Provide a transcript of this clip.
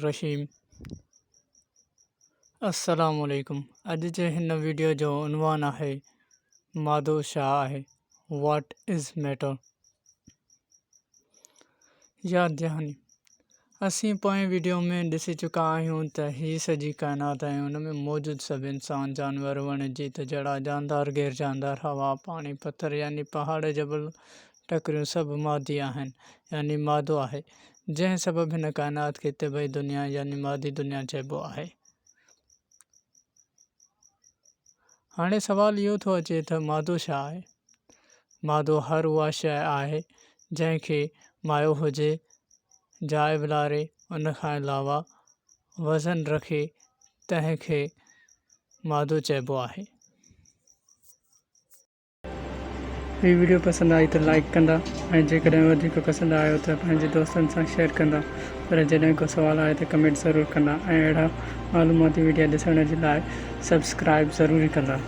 रहीम। अस्सलाम वालेकुम। अॼु जे हिन वीडियो जो उनवान आहे मादो छा आहे, व्हाट इज़ मैटर। यादि ॾियानी, असीं पोएं वीडियो में ॾिसी चुका आहियूं त हीअ सॼी काइनात ऐं उन में मौजूदु सभु इंसान, जानवर, वण, जीत, जड़ा, जानदार, गैर जानदार, हवा, पाणी, पत्थर यानी पहाड़, जबल, टकरियूं सभु मादी आहिनि यानी मादो आहे, जंहिं सबबु हिन काइनात खे तिबई दुनिया यानी मादी दुनिया चइबो आहे। हाणे सवाल इहो थो अचे त मादो छा आहे। मादो हर उहा शइ आहे जंहिंखे मायो हुजे, जाइ बिलारे, उन खां अलावा वज़न रखे, तंहिंखे मादो चइबो आहे। हीअ वीडियो पसंदि आई त लाइक कंदा ऐं जेकॾहिं वधीक पसंदि आयो त पंहिंजे दोस्तनि सां शेयर कंदा। पर जॾहिं को सुवाल आहे त कमेंट ज़रूरु कंदा ऐं अहिड़ा मालूमाती वीडियो ॾिसण जे लाइ सब्सक्राइब ज़रूरी कंदा।